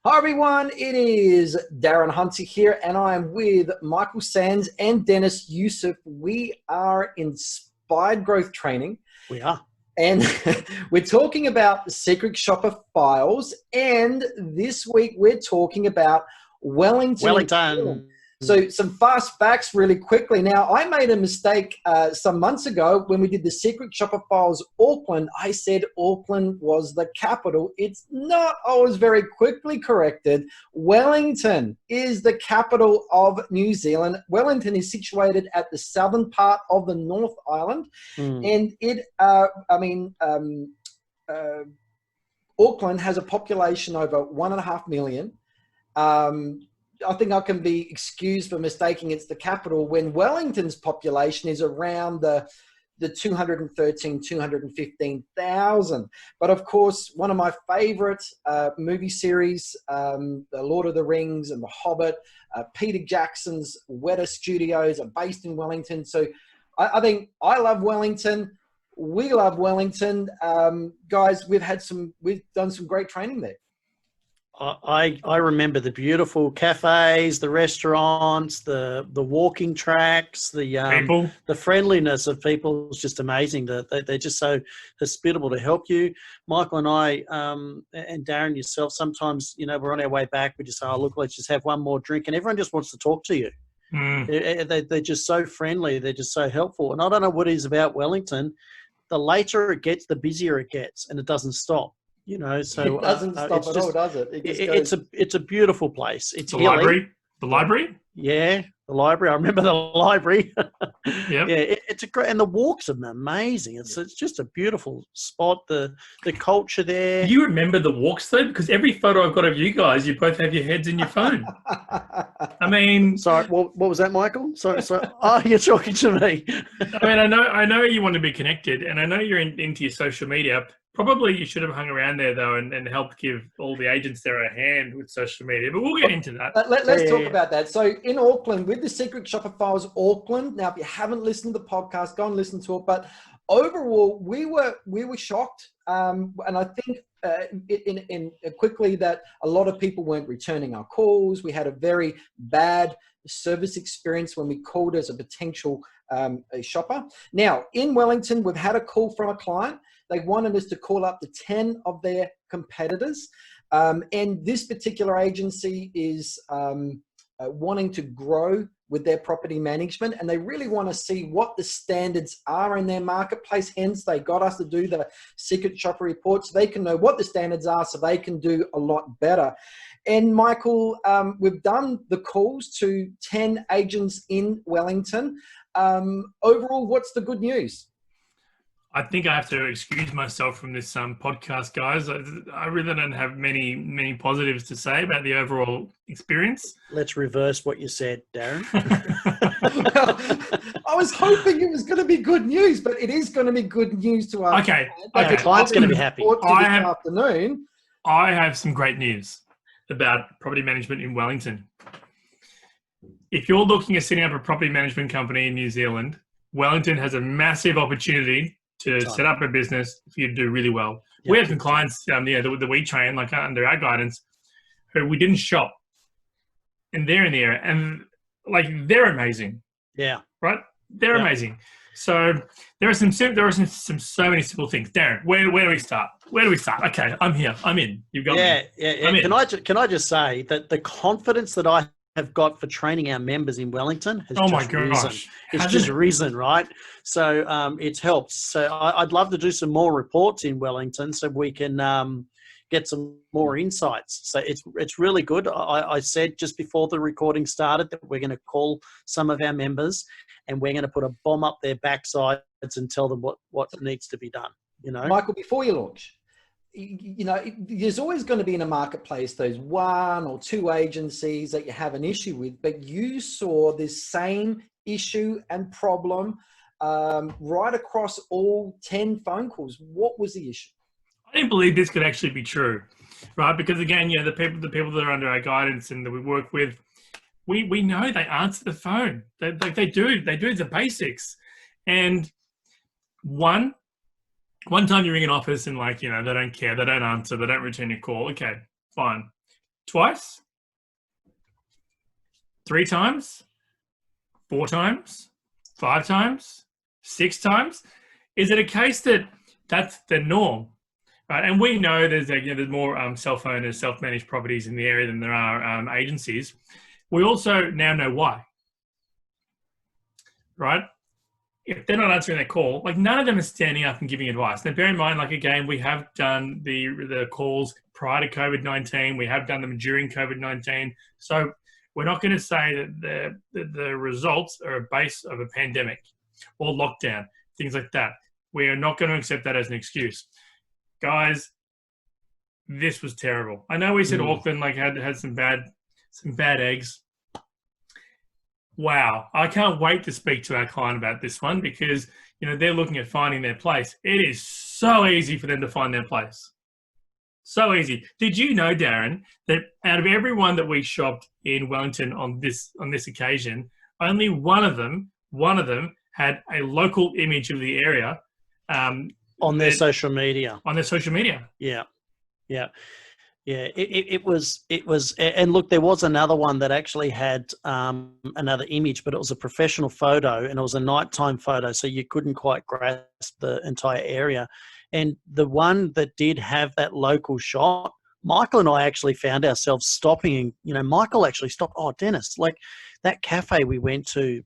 Hi everyone, it is Darren Hunter here and I am with Michael Sands and Dennis Yusuf. We are Inspired Growth Training. We are. And we're talking about the Secret Shopper Files, and this week we're talking about Wellington. So some fast facts really quickly. Now, I made a mistake some months ago when we did the Secret Shopper Files Auckland. I said Auckland was the capital. It's not. I was very quickly corrected. Wellington is the capital of New Zealand. Wellington is situated at the southern part of the North Island. And it, Auckland has a population over 1.5 million. I think I can be excused for mistaking it's the capital when Wellington's population is around the 213, 215,000. But of course, one of my favorite movie series, The Lord of the Rings and The Hobbit, Peter Jackson's Weta Studios are based in Wellington. So I think I love Wellington. We love Wellington. Guys, we've done some great training there. I remember the beautiful cafes, the restaurants, the walking tracks, the friendliness of people is just amazing. They're just so hospitable to help you. Michael and I, and Darren yourself, sometimes, we're on our way back. We just say, oh, look, let's just have one more drink. And everyone just wants to talk to you. They're just so friendly. They're just so helpful. And I don't know what it is about Wellington. The later it gets, the busier it gets, and it doesn't stop. So it doesn't stop at all, does it? It's a beautiful place. It's the library. The library. Yeah, the library. I remember the library. Yeah. It's a great, and the walks are amazing. It's just a beautiful spot. The culture there. Do you remember the walks though? Because every photo I've got of you guys, you both have your heads in your phone. I mean, sorry, what was that, Michael? So oh, you're talking to me. I mean, I know you want to be connected, and I know you're into your social media. Probably you should have hung around there, though, and helped give all the agents there a hand with social media. But we'll get into that. Let's talk about that. So in Auckland, with the Secret Shopper Files Auckland, now if you haven't listened to the podcast, go and listen to it. But overall, we were shocked. And I think quickly that a lot of people weren't returning our calls. We had a very bad service experience when we called as a potential shopper. Now, in Wellington, we've had a call from a client. They wanted us to call up to 10 of their competitors. And this particular agency is wanting to grow with their property management, and they really want to see what the standards are in their marketplace. Hence, they got us to do the Secret Shopper report so they can know what the standards are so they can do a lot better. And Michael, we've done the calls to 10 agents in Wellington. Overall, what's the good news? I think I have to excuse myself from this podcast, guys. I really don't have many positives to say about the overall experience. Let's reverse what you said, Darren. Well, I was hoping it was going to be good news, but it is going to be good news to us. Okay. The client's going to be happy. Afternoon. I have some great news about property management in Wellington. If you're looking at setting up a property management company in New Zealand, Wellington has a massive opportunity to set up a business for you to do really well. Yep. We have some clients that we train, like under our guidance, who we didn't shop, and they're in the area, and like they're amazing. Yeah, right. They're amazing. So there are some so many simple things. Darren, where do we start? Okay, I'm here. I'm in. You've got me. Yeah. Can I just say that the confidence that I have got for training our members in Wellington has risen. It's just risen, right? So it's helped. So I'd love to do some more reports in Wellington so we can get some more insights. So it's really good. I said just before the recording started that we're going to call some of our members and we're going to put a bomb up their backsides and tell them what needs to be done. Michael, before you launch, there's always going to be in a marketplace those one or two agencies that you have an issue with, but you saw this same issue and problem right across all 10 phone calls. What was the issue? I didn't believe this could actually be true, right? Because again, the people that are under our guidance and that we work with, we know they answer the phone. They do the basics. And one time you ring an office and they don't care, they don't answer, they don't return your call. Okay, fine. Twice? 3 times? 4 times? 5 times? 6 times? Is it a case that that's the norm? Right? And we know there's more self-owned, self-managed properties in the area than there are agencies. We also now know why. Right? If they're not answering their call, like none of them are standing up and giving advice. Now, bear in mind, like again, we have done the calls prior to COVID-19. We have done them during COVID-19. So we're not going to say that the results are a base of a pandemic or lockdown, things like that. We are not going to accept that as an excuse. Guys, this was terrible. I know we said Auckland had some bad eggs. Wow, I can't wait to speak to our client about this one because they're looking at finding their place. It is so easy for them to find their place. So easy. Did you know, Darren, that out of everyone that we shopped in Wellington on this occasion, only one of them had a local image of the area on their social media. On their social media. Yeah. It was, and look, there was another one that actually had another image, but it was a professional photo and it was a nighttime photo, so you couldn't quite grasp the entire area. And the one that did have that local shot, Michael and I actually found ourselves stopping. And, Michael actually stopped. Oh, Dennis, like that cafe we went to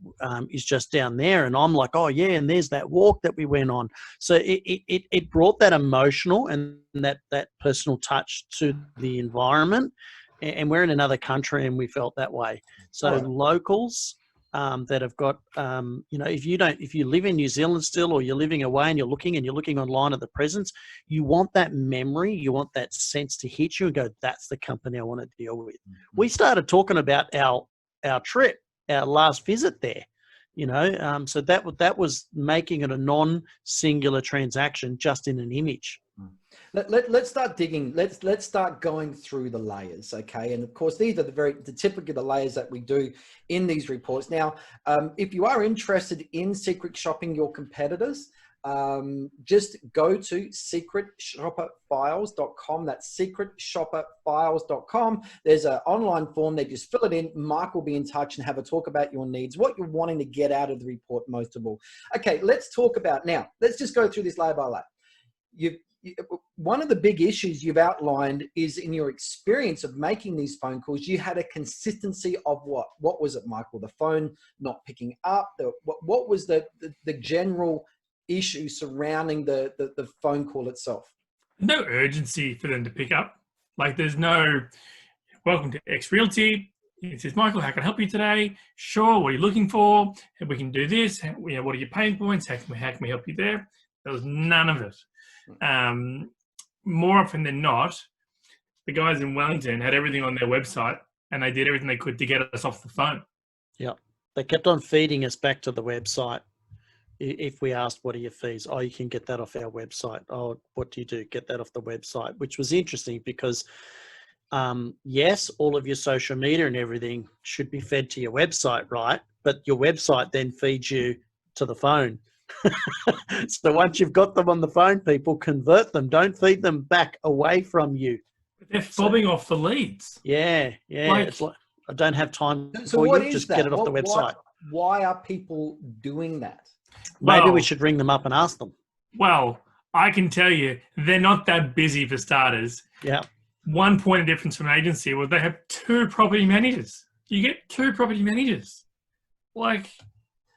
is just down there. And I'm like, oh, yeah, and there's that walk that we went on. So it brought that emotional and that personal touch to the environment. And we're in another country and we felt that way. So locals that have got, if you live in New Zealand still, or you're living away and you're looking online at the presence, you want that memory, you want that sense to hit you and go, that's the company I want to deal with. Mm-hmm. We started talking about our trip, our last visit there, so that was making it a non-singular transaction just in an image. Let's start digging. Let's start going through the layers, okay? And of course, these are the typical the layers that we do in these reports. Now, if you are interested in secret shopping your competitors, just go to secretshopperfiles.com. That's secretshopperfiles.com. There's an online form. They just fill it in. Mark will be in touch and have a talk about your needs, what you're wanting to get out of the report most of all. Okay, let's talk about now. Let's just go through this layer by layer. One of the big issues you've outlined is in your experience of making these phone calls, you had a consistency of what? What was it, Michael? The phone not picking up? What was the general issue surrounding the phone call itself? No urgency for them to pick up. Like there's no, welcome to X Realty. It says, Michael, how can I help you today? Sure, what are you looking for? We can do this. What are your pain points? How can we help you there? There was none of it. More often than not, the guys in Wellington had everything on their website and they did everything they could to get us off the phone. Yeah. They kept on feeding us back to the website. If we asked, what are your fees? Oh, you can get that off our website. Oh, what do you do? Get that off the website, which was interesting because, yes, all of your social media and everything should be fed to your website, right? But your website then feeds you to the phone. So once you've got them on the phone, people convert them. Don't feed them back away from you. They're fobbing off the leads. Yeah. It's like, I don't have time for you. Just get it off the website. Why are people doing that? Maybe we should ring them up and ask them. Well, I can tell you, they're not that busy for starters. Yeah. One point of difference from an agency was they have 2 property managers. You get 2 property managers.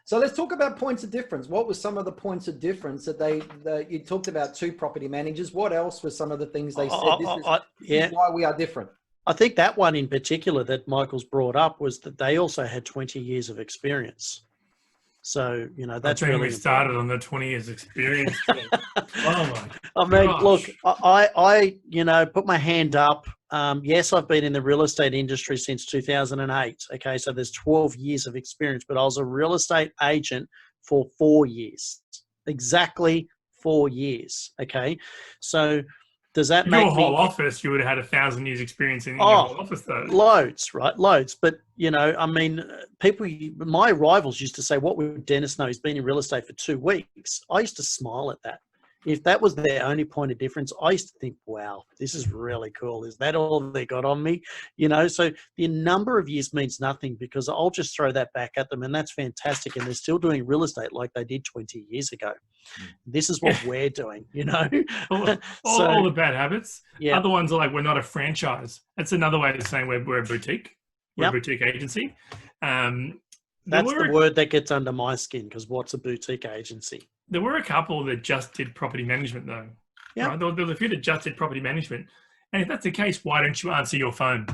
So let's talk about points of difference. What were some of the points of difference that you talked about 2 property managers? What else were some of the things they said? This is why we are different. I think that one in particular that Michael's brought up was that they also had 20 years of experience. So, that's really we started on the 20 years experience. Look, I put my hand up. Yes, I've been in the real estate industry since 2008. Okay, so there's 12 years of experience, but I was a real estate agent for 4 years, exactly 4 years. Okay, so does that make your whole office? You would have had 1,000 years experience in your whole office, though. Loads, right? Loads. But people. My rivals used to say, "What would Dennis know? He's been in real estate for 2 weeks." I used to smile at that. if that was their only point of difference, I used to think, wow, this is really cool. Is that all they got on me? You know, so the number of years means nothing, because I'll just throw that back at them, and that's fantastic. And they're still doing real estate like they did 20 years ago. This is what we're doing, you know. all the bad habits. Yeah. Other ones are like, we're not a franchise. That's another way of saying we're a boutique. We're a boutique agency. That's the word that gets under my skin, because what's a boutique agency? There were a couple that just did property management, though. Yeah. Right? There was a few that just did property management. And if that's the case, why don't you answer your phone?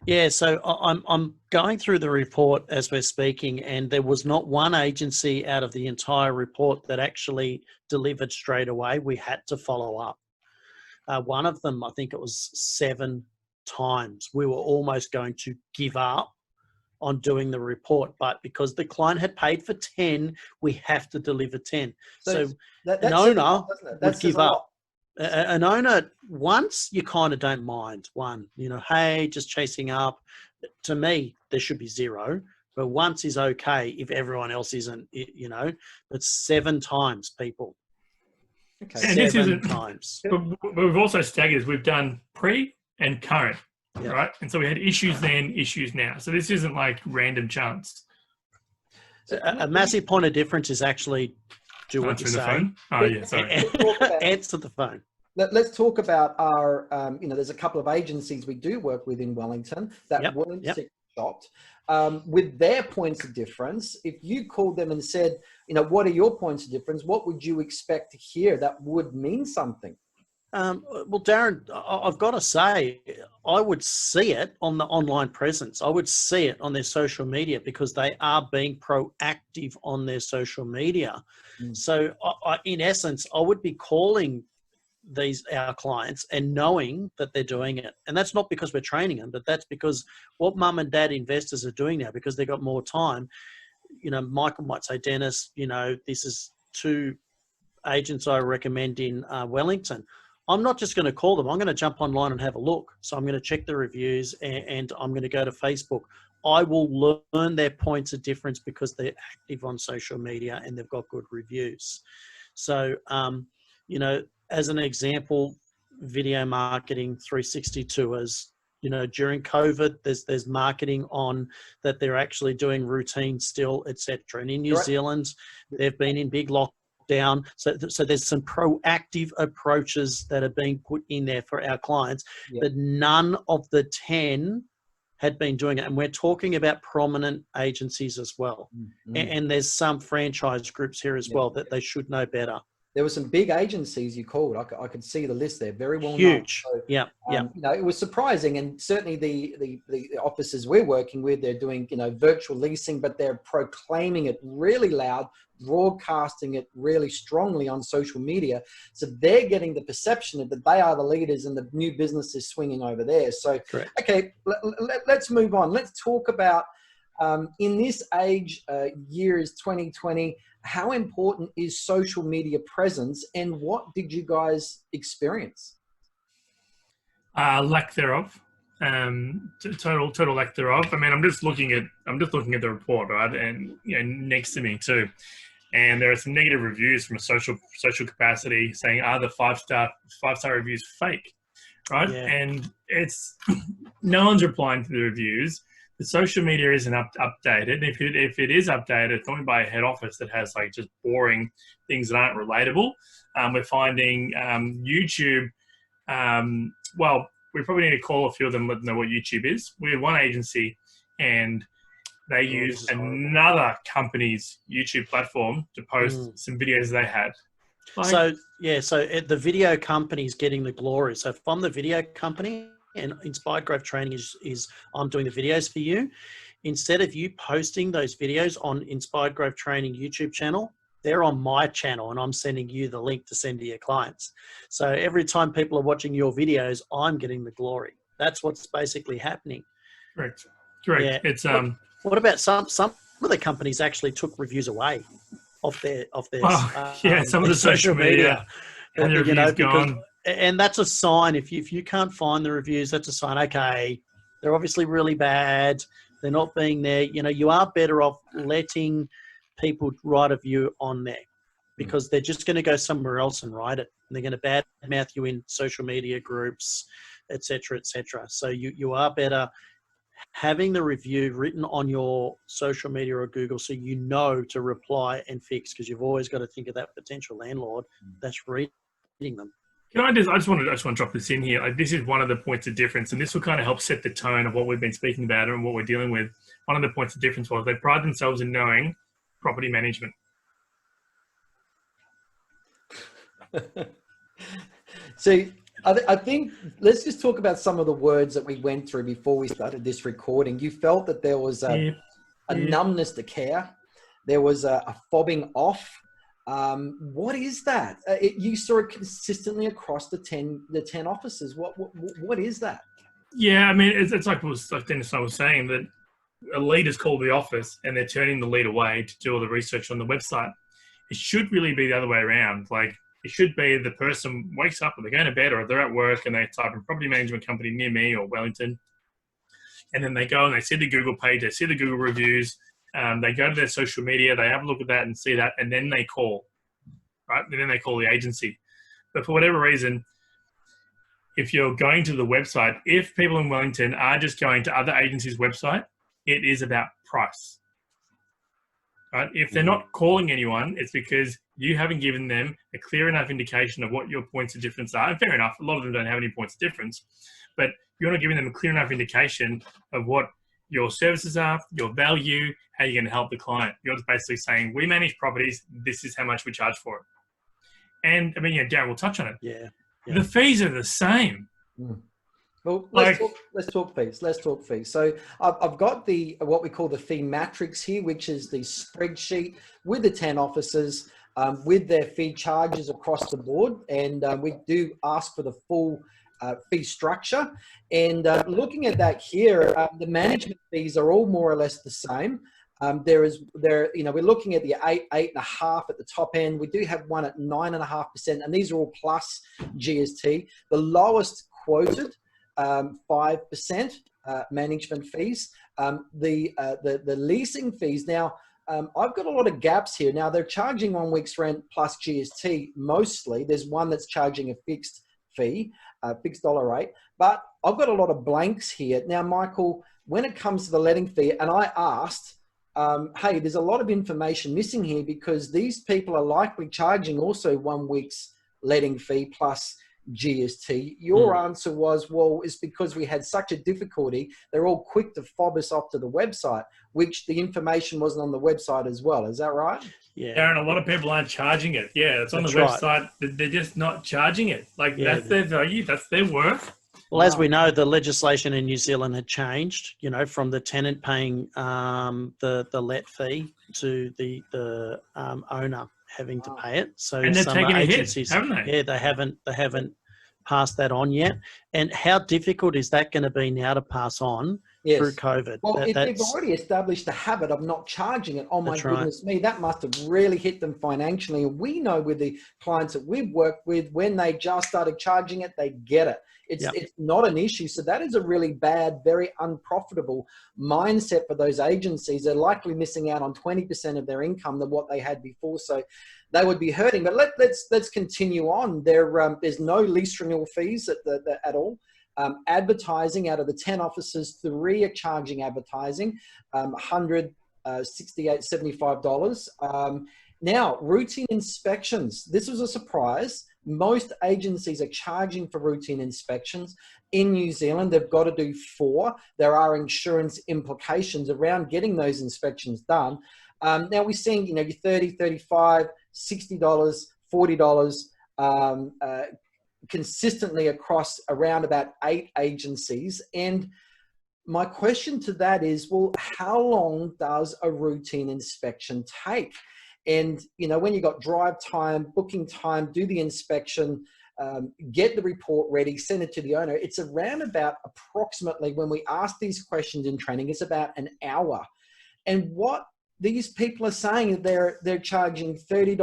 Yeah, so I'm going through the report as we're speaking, and there was not one agency out of the entire report that actually delivered straight away. We had to follow up. One of them, I think it was 7 times, we were almost going to give up on doing the report, but because the client had paid for 10, we have to deliver 10. So an owner would give up. An owner, once, you kind of don't mind. One, you know, hey, just chasing up. To me, there should be 0, but once is okay if everyone else isn't, you know. But 7 times, people. Okay. And 7 times. But we've also staggered. We've done pre and current. Yep. Right. And so we had issues then, issues now. So this isn't like random chance. So a massive point of difference is actually do what you say. Phone? Oh, yeah. Sorry. Answer the phone. Let's talk about our, you know, there's a couple of agencies we do work with in Wellington that weren't shopped with their points of difference. If you called them and said, you know, what are your points of difference? What would you expect to hear that would mean something? Well, Darren, I've got to say, I would see it on the online presence. I would see it on their social media, because they are being proactive on their social media. So in essence, I would be calling our clients and knowing that they're doing it. And that's not because we're training them, but that's because what mum and dad investors are doing now, because they've got more time. You know, Michael might say, Dennis, you know, this is 2 agents I recommend in Wellington. I'm not just going to call them. I'm going to jump online and have a look. So I'm going to check the reviews, and I'm going to go to Facebook. I will learn their points of difference because they're active on social media and they've got good reviews. So, you know, as an example, video marketing 360 tours, you know, during COVID, there's marketing on that they're actually doing routine still, etc. And in New Zealand, they've been in big lockdown. So there's some proactive approaches that are being put in there for our clients, but none of the 10 had been doing it. And we're talking about prominent agencies as well. And there's some franchise groups here as well that they should know better. There were some big agencies you called. I could see the list there. Very well huge. known. So, yeah. You know, it was surprising, and certainly the offices we're working with, they're doing, you know, virtual leasing, but they're proclaiming it really loud, broadcasting it really strongly on social media. So they're getting the perception that they are the leaders and the new business is swinging over there. So, okay, let's move on. Let's talk about in this age, year is 2020. How important is social media presence, and what did you guys experience? Lack thereof. Total lack thereof. I mean, I'm just looking at the report, right, and you know, next to me too, and there are some negative reviews from a social capacity saying, "Are the 5-star reviews fake?" Right, and it's no one's replying to the reviews. The social media isn't updated. If it is updated, it's only by a head office that has like just boring things that aren't relatable. We're finding YouTube. Well, we probably need to call a few of them, let them know what YouTube is. We had one agency, and they used another company's YouTube platform to post some videos they had. So the video company is getting the glory. So if I'm the video company, and Inspired Growth Training is I'm doing the videos for you, instead of you posting those videos on Inspired Growth Training YouTube channel, they're on my channel, and I'm sending you the link to send to your clients. So every time people are watching your videos, I'm getting the glory. That's what's basically happening. Correct. Yeah. It's what about some of the companies actually took reviews away off their some of the social media and the reviews gone. And that's a sign. If you can't find the reviews, that's a sign. Okay, they're obviously really bad. They're not being there. You know, you are better off letting people write a review on there. because they're just going to go somewhere else and write it. And they're going to badmouth you in social media groups, etc., etc. So you are better having the review written on your social media or Google, so you know to reply and fix, because you've always got to think of that potential landlord that's reading them. I just want to drop this in here. Like, this is one of the points of difference, and this will kind of help set the tone of what we've been speaking about and what we're dealing with. One of the points of difference was they pride themselves in knowing property management. So I think let's just talk about some of the words that we went through before we started this recording. You felt that there was a numbness to care. There was a fobbing off. What is that? You saw it consistently across the 10 offices. What is that? Yeah, I mean, it's like Dennis I was saying, that a lead is called the office and they're turning the lead away to do all the research on the website. It should really be the other way around. Like, it should be the person wakes up or they're going to bed or they're at work and they type in property management company near me or Wellington. And then they go and they see the Google page, they see the Google reviews, they go to their social media, they have a look at that and see that, and then they call, right? And then they call the agency. But for whatever reason, if you're going to the website, if people in Wellington are just going to other agencies' website, it is about price. Right? If they're not calling anyone, it's because you haven't given them a clear enough indication of what your points of difference are. And fair enough, a lot of them don't have any points of difference, but you're not giving them a clear enough indication of what your services are, your value, how you're going to help the client. You're just basically saying, we manage properties, this is how much we charge for it. And I mean, Darren will touch on it. Yeah. The fees are the same. Well, let's talk fees. Let's talk fees. So I've got what we call the fee matrix here, which is the spreadsheet with the 10 offices, with their fee charges across the board. And we do ask for the full fee structure. And looking at that here, the management fees are all more or less the same. We're looking at the 8.5 at the top end. We do have one at 9.5%, and these are all plus GST. The lowest quoted, 5% management fees. The leasing fees. Now, I've got a lot of gaps here. Now, they're charging 1 week's rent plus GST mostly. There's one that's charging a fixed fee, fixed dollar rate. But I've got a lot of blanks here. Now, Michael, when it comes to the letting fee, and I asked, hey, there's a lot of information missing here because these people are likely charging also 1 week's letting fee plus GST. Your answer was, well, it's because we had such a difficulty. They're all quick to fob us off to the website, which the information wasn't on the website as well. Is that right? Yeah. Darren, a lot of people aren't charging it. Yeah, it's on the website. Right. They're just not charging it. Like, that's their value. That's their worth. Well, as we know, the legislation in New Zealand had changed, from the tenant paying the let fee to the owner having to pay it. So and they're some taking agencies, a hit, haven't they? Yeah, they haven't passed that on yet. And how difficult is that going to be now to pass on through COVID? Well, they've already established the habit of not charging it. Oh my goodness me, that must have really hit them financially. And we know with the clients that we've worked with, when they just started charging it, they get it. It's not an issue. So that is a really bad, very unprofitable mindset for those agencies. They're likely missing out on 20% of their income than what they had before. So they would be hurting. But let's continue on. There's no lease renewal fees at all. Advertising, out of the 10 offices, 3 are charging advertising, $168, $75. Now, routine inspections. This was a surprise. Most agencies are charging for routine inspections. In New Zealand, they've got to do 4. There are insurance implications around getting those inspections done. Now we're seeing, your $30, $35, $60, $40 consistently across around about 8 agencies. And my question to that is, well, how long does a routine inspection take? And, when you got drive time, booking time, do the inspection, get the report ready, send it to the owner, it's around about approximately, when we ask these questions in training, it's about an hour. And what these people are saying, they're charging $30,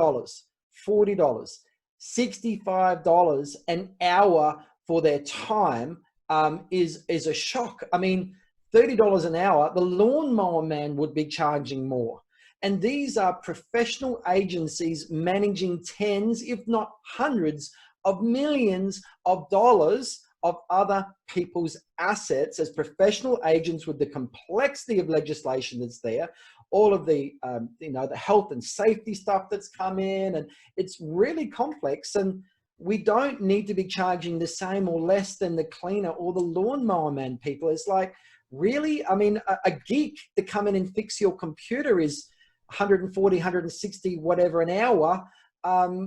$40, $65 an hour for their time, is a shock. I mean, $30 an hour, the lawnmower man would be charging more. And these are professional agencies managing tens, if not hundreds of millions of dollars of other people's assets as professional agents, with the complexity of legislation that's there, all of the, the health and safety stuff that's come in, and it's really complex. And we don't need to be charging the same or less than the cleaner or the lawnmower man, people. It's like, really? I mean, a geek to come in and fix your computer is 140, 160, whatever an hour.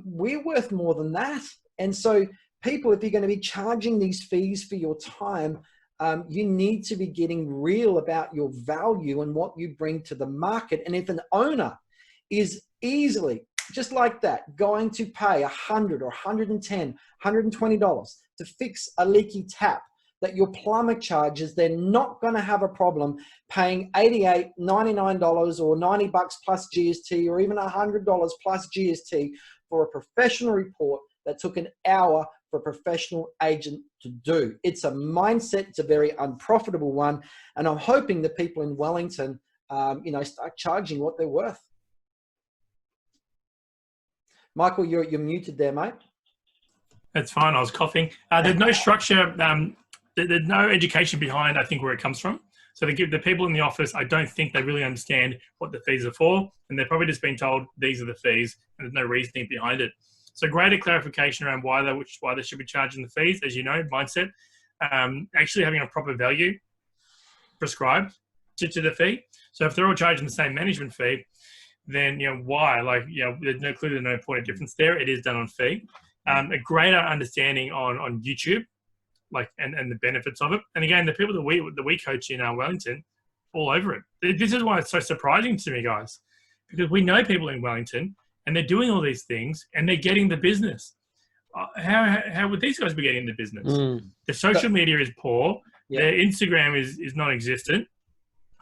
We're worth more than that. And so people, if you're going to be charging these fees for your time, you need to be getting real about your value and what you bring to the market. And if an owner is easily, just like that, going to pay $100 or $110, $120 to fix a leaky tap that your plumber charges, they're not going to have a problem paying $88, $99 or $90 plus GST, or even $100 plus GST for a professional report that took an hour for a professional agent to do. It's a mindset. It's a very unprofitable one. And I'm hoping that people in Wellington, start charging what they're worth. Michael, you're muted there, mate. That's fine. I was coughing. There's no structure. There's no education behind, I think, where it comes from. So they give the people in the office, I don't think they really understand what the fees are for. And they're probably just being told these are the fees, and there's no reasoning behind it. So greater clarification around why they should be charging the fees, as you know, mindset. Actually having a proper value prescribed to the fee. So if they're all charging the same management fee, then why? There's clearly no point of difference there. It is done on fee. A greater understanding on YouTube, and the benefits of it. And again, the people that we coach in Wellington, all over it. This is why it's so surprising to me, guys, because we know people in Wellington and they're doing all these things and they're getting the business. How would these guys be getting the business? The social media is poor. Yeah. Their Instagram is non-existent.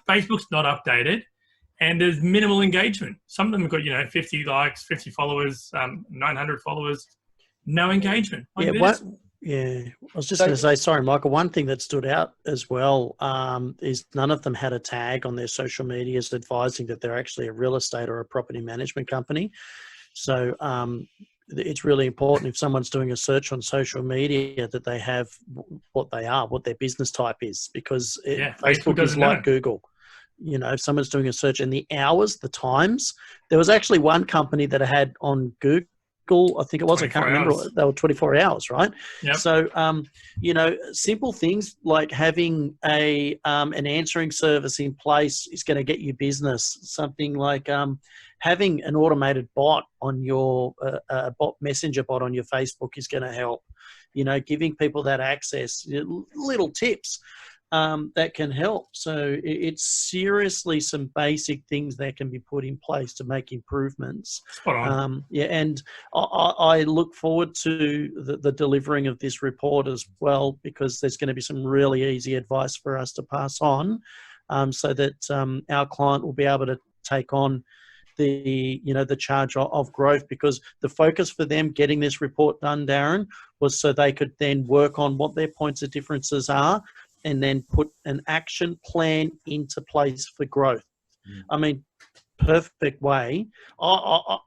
Facebook's not updated. And there's minimal engagement. Some of them have got, 50 likes, 50 followers, 900 followers, no engagement. I was just going to say, sorry, Michael, one thing that stood out as well is none of them had a tag on their social medias advising that they're actually a real estate or a property management company. So it's really important if someone's doing a search on social media that they have what they are, what their business type is, because Facebook is like Google. If someone's doing a search and the hours, the times, there was actually one company that I had on Google, I think it was, I can't remember, they were 24 hours, right? Yep. So, simple things like having an answering service in place is going to get you business. Something like having an automated bot on your messenger bot on your Facebook is going to help. Giving people that access, little tips that can help. So it's seriously some basic things that can be put in place to make improvements. Spot on. And I look forward to the delivering of this report as well, because there's going to be some really easy advice for us to pass on, so that our client will be able to take on the charge of growth, because the focus for them getting this report done, Darren, was so they could then work on what their points of differences are and then put an action plan into place for growth. I mean, perfect way.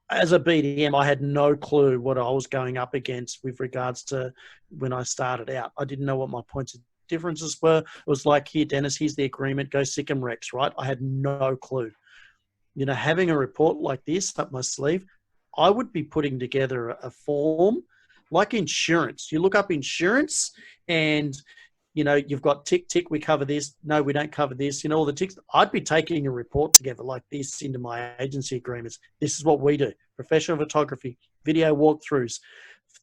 As a BDM, I had no clue what I was going up against with regards to when I started out. I didn't know what my points of differences were. It was like, here, Dennis, here's the agreement, go sick 'em Rex, right? I had no clue. Having a report like this up my sleeve, I would be putting together a form like insurance. You look up insurance and you've got tick, we cover this. No, we don't cover this. All the ticks. I'd be taking a report together like this into my agency agreements. This is what we do. Professional photography, video walkthroughs,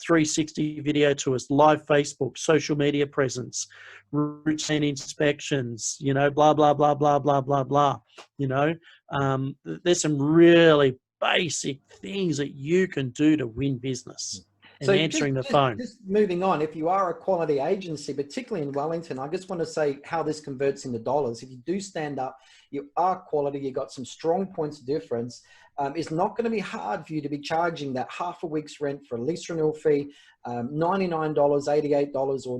360 video tours, live Facebook, social media presence, routine inspections, blah, blah, blah, blah, blah, blah, blah. There's some really basic things that you can do to win business. And answering the phone. Just moving on, if you are a quality agency, particularly in Wellington, I just want to say how this converts into dollars. If you do stand up, you are quality, you've got some strong points of difference. It's not going to be hard for you to be charging that half a week's rent for a lease renewal fee, $99, $88 or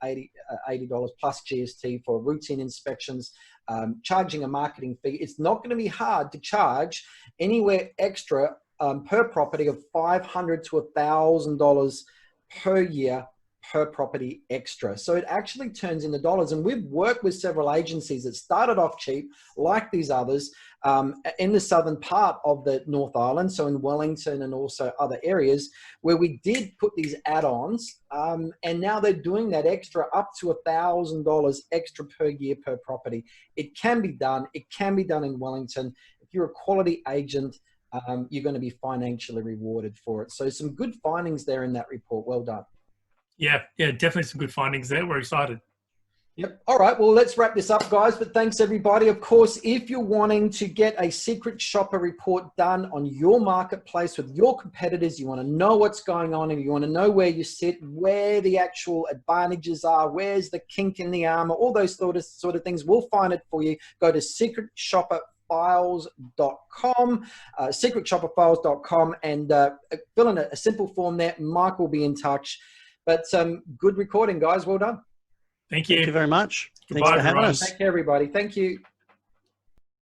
$80 plus GST for routine inspections. charging a marketing fee, it's not going to be hard to charge anywhere extra per property of $500 to $1,000 per year per property extra. So it actually turns into dollars. And we've worked with several agencies that started off cheap, like these others, in the southern part of the North Island, so in Wellington and also other areas, where we did put these add-ons, and now they're doing that extra up to $1,000 extra per year per property. It can be done. It can be done in Wellington. If you're a quality agent, you're going to be financially rewarded for it. So some good findings there in that report. Well done. Yeah, definitely some good findings there. We're excited. Yep. All right. Well, let's wrap this up, guys. But thanks, everybody. Of course, if you're wanting to get a secret shopper report done on your marketplace with your competitors, you want to know what's going on, and you want to know where you sit, where the actual advantages are, where's the kink in the armor, all those sort of things, we'll find it for you. Go to secretshopperfiles.com, secretshopperfiles.com, and fill in a simple form there. Mike will be in touch. But good recording, guys. Well done. Thank you. Thank you very much. Goodbye, Thanks for having everyone. us. Take care, everybody. Thank you.